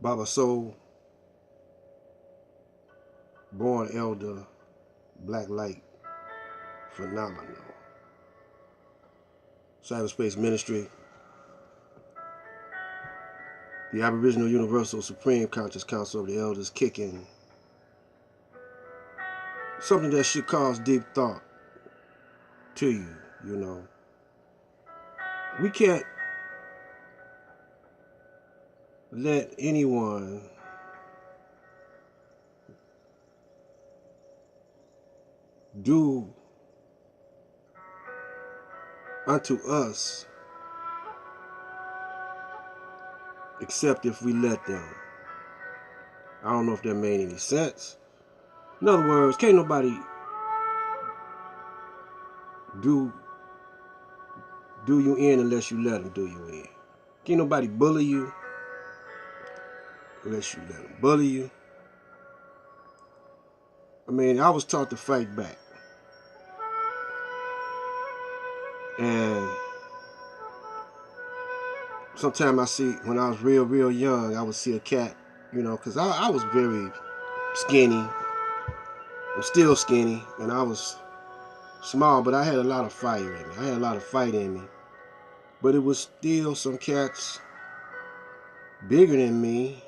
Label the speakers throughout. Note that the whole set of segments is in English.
Speaker 1: Baba Soul, Born Elder, Black Light, Phenomenal. Cyberspace Ministry, the Aboriginal Universal Supreme Conscious Council of the Elders kicking. Something that should cause deep thought to you, you know. We can't let anyone do unto us except if we let them. I don't know if that made any sense. In other words, can't nobody do you in unless you let them do you in. Can't nobody bully you unless you let them bully you. I mean, I was taught to fight back. And sometimes I see, when I was real young, I would see a cat, you know, because I was very skinny. I'm still skinny, and I was small, but I had a lot of fire in me. I had a lot of fight in me. But it was still some cats bigger than me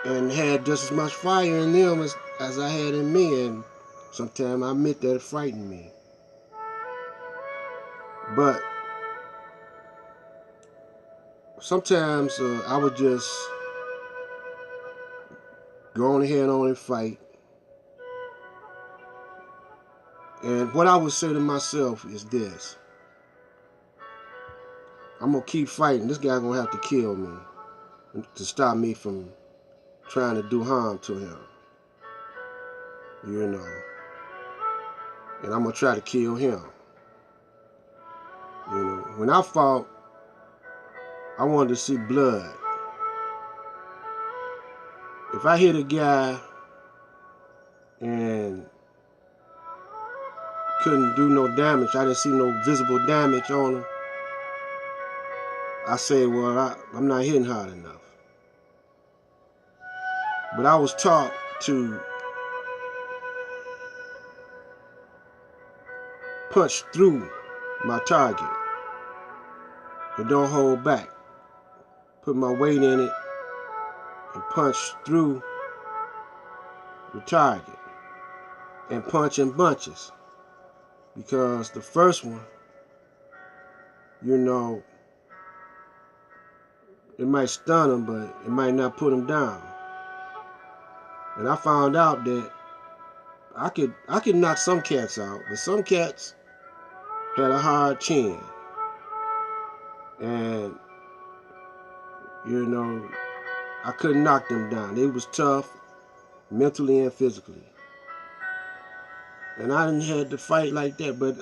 Speaker 1: and had just as much fire in them as I had in me. And sometimes I admit that it frightened me. But sometimes I would just go on ahead and fight. And what I would say to myself is this: I'm going to keep fighting. This guy's going to have to kill me to stop me from trying to do harm to him. You know. And I'm going to try to kill him. You know, when I fought, I wanted to see blood. If I hit a guy and couldn't do no damage, I didn't see no visible damage on him, I say, well, I'm not hitting hard enough. But I was taught to punch through my target and don't hold back. Put my weight in it and punch through the target and punch in bunches. Because the first one, you know, it might stun them, but it might not put them down. And I found out that I could knock some cats out, but some cats had a hard chin. And, you know, I couldn't knock them down. They was tough, mentally and physically. And I didn't have to fight like that, but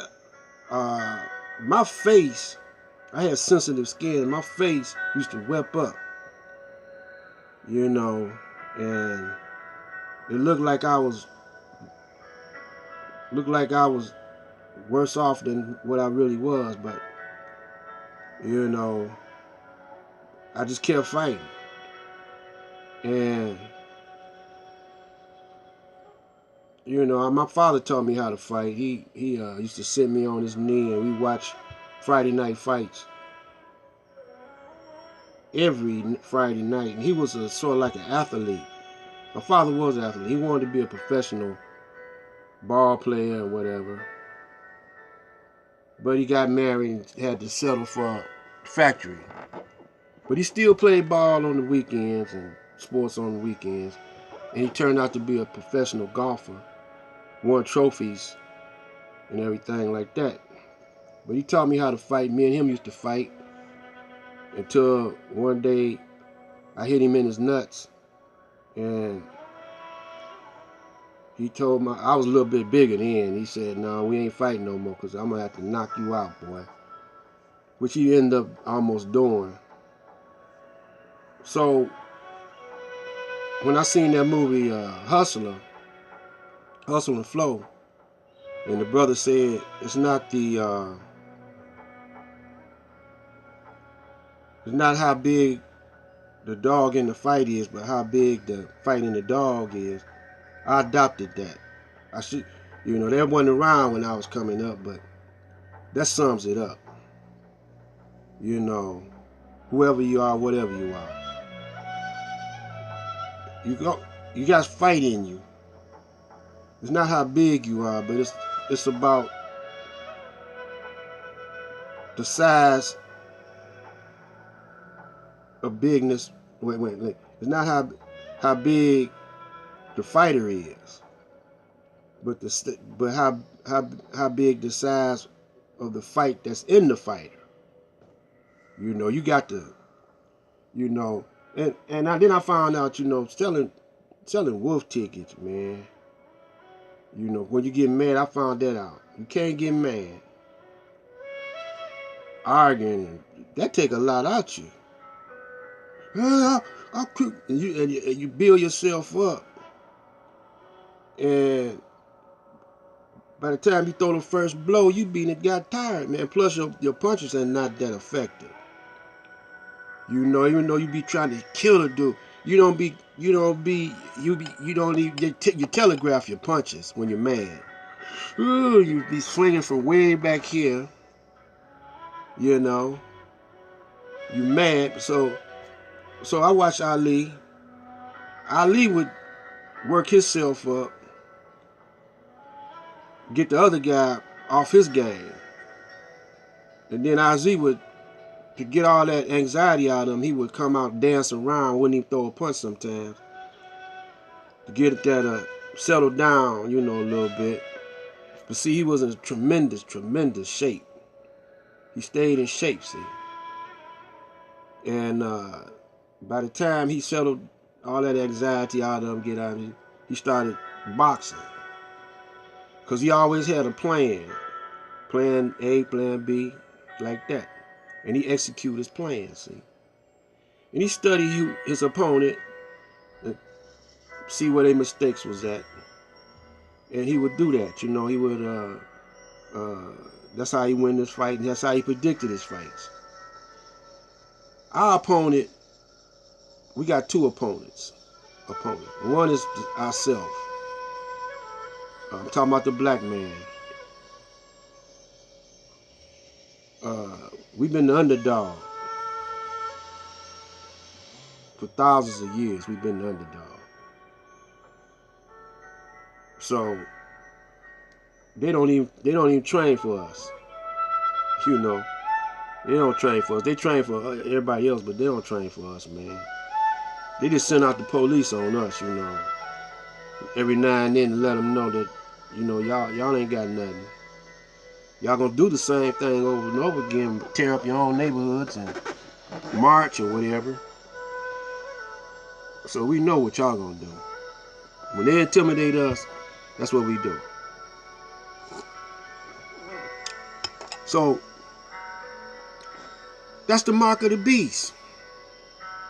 Speaker 1: my face, I had sensitive skin. My face used to wep up, you know, and it looked like I was worse off than what I really was. But, you know, I just kept fighting. And, you know, my father taught me how to fight. He used to sit me on his knee and we watch Friday night fights every Friday night. And he was sort of like an athlete. My father was an athlete. He wanted to be a professional ball player or whatever. But he got married and had to settle for a factory. But he still played ball on the weekends and sports on the weekends. And he turned out to be a professional golfer. Won trophies and everything like that. But he taught me how to fight. Me and him used to fight until one day I hit him in his nuts. And he told me, I was a little bit bigger then. He said, no, we ain't fighting no more because I'm going to have to knock you out, boy. Which he ended up almost doing. So, when I seen that movie, Hustle and Flow, and the brother said, it's not how big the dog in the fight is, but how big the fight in the dog is. I adopted that. I should, that wasn't around when I was coming up, but that sums it up. Whoever you are, whatever you are, you got fight in you. It's not how big you are, but it's about the size of bigness. Wait. It's not how big the fighter is, but how big the size of the fight that's in the fighter. You got to, and then I found out, selling wolf tickets, man. When you get mad, I found that out. You can't get mad. Arguing, that take a lot out you. And you build yourself up. And by the time you throw the first blow, you got tired, man. Plus your punches are not that effective. Even though you be trying to kill a dude, you telegraph your punches when you're mad. Ooh, you be swinging from way back here. You mad. So I watch Ali. Ali would work himself up, get the other guy off his game, and then Iz would, to get all that anxiety out of him, he would come out, dance around, wouldn't even throw a punch sometimes, to get that settle down, a little bit. But see, he was in tremendous shape. He stayed in shape, see. And by the time he settled all that anxiety out of him, he started boxing. Because he always had a plan. Plan A, plan B, like that. And he executed his plan, see. And he studied his opponent, and see where their mistakes was at. And he would do that, he would, that's how he win this fight, and that's how he predicted his fights. Our opponent, we got two opponents. One is ourselves. I'm talking about the black man. We've been the underdog. For thousands of years, we've been the underdog. So they don't even train for us. They don't train for us. They train for everybody else, but they don't train for us, man. They just send out the police on us, every now and then to let them know that, y'all ain't got nothing. Y'all gonna do the same thing over and over again, tear up your own neighborhoods and march or whatever. So we know what y'all gonna do. When they intimidate us, that's what we do. So that's the mark of the beast.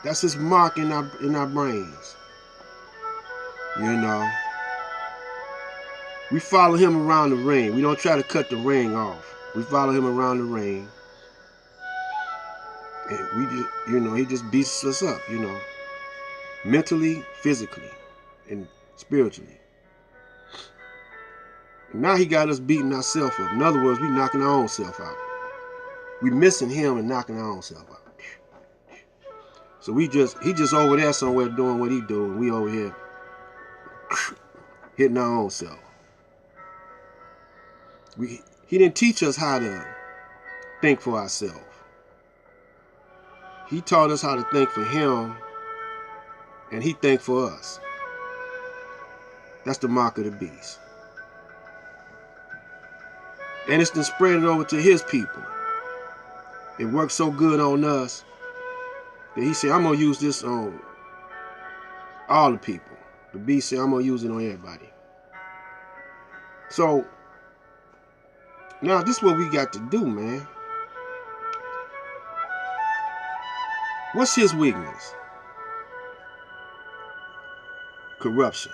Speaker 1: That's his mark in our brains. We follow him around the ring. We don't try to cut the ring off. We follow him around the ring. And we just, he just beats us up, mentally, physically, and spiritually. And now he got us beating ourselves up. In other words, we knocking our own self out. We missing him and knocking our own self out. So he just over there somewhere doing what he do, and we over here hitting our own self. He didn't teach us how to think for ourselves. He taught us how to think for him, and he think for us. That's the mark of the beast. And it's to spread it over to his people. It worked so good on us that he said, I'm going to use this on all the people. The beast said, I'm going to use it on everybody. So, now this is what we got to do, man. What's his weakness? Corruption.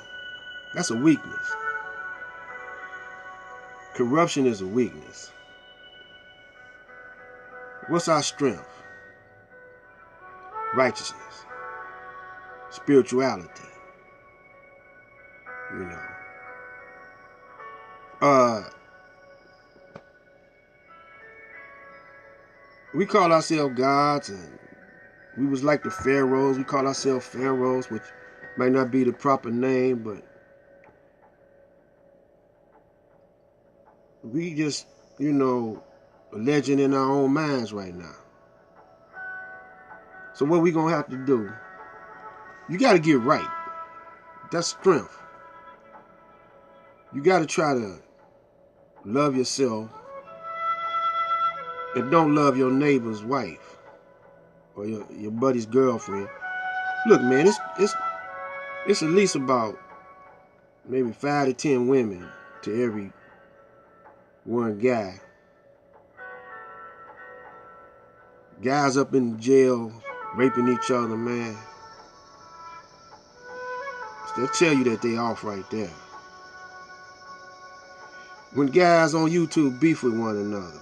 Speaker 1: That's a weakness. Corruption is a weakness. What's our strength? Righteousness. spirituality. You know. We call ourselves gods, and we was like the pharaohs. We call ourselves pharaohs, which might not be the proper name, but we just, you know, a legend in our own minds right now. So what we gonna have to do? You got to get right. That's strength. You got to try to love yourself and don't love your neighbor's wife or your buddy's girlfriend. Look, man, it's at least about maybe 5 to 10 women to every one guy. Guys up in jail raping each other, man. They'll tell you that they off right there. When guys on YouTube beef with one another,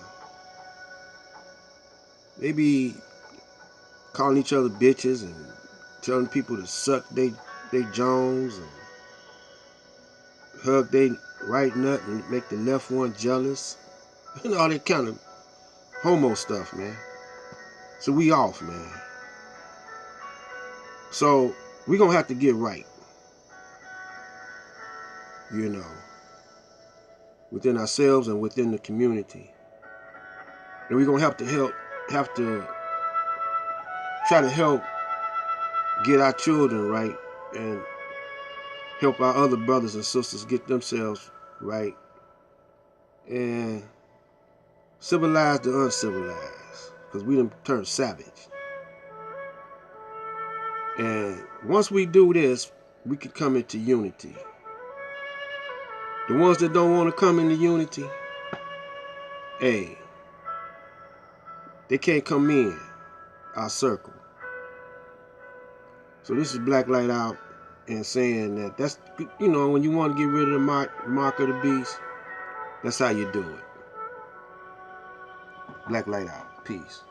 Speaker 1: they be calling each other bitches and telling people to suck they Jones and hug they right nut and make the left one jealous. And all that kind of homo stuff, man. So we off, man. So we gonna have to get right. You know. Within ourselves and within the community. And we're gonna have to try to help get our children right and help our other brothers and sisters get themselves right and civilize the uncivilized, because we done turned savage. And once we do this, we can come into unity. The ones that don't want to come into unity, hey, they can't come in our circle. So this is Black Light Out, and saying that that's, you know, when you want to get rid of the mark of the beast, that's how you do it. Black Light Out. Peace.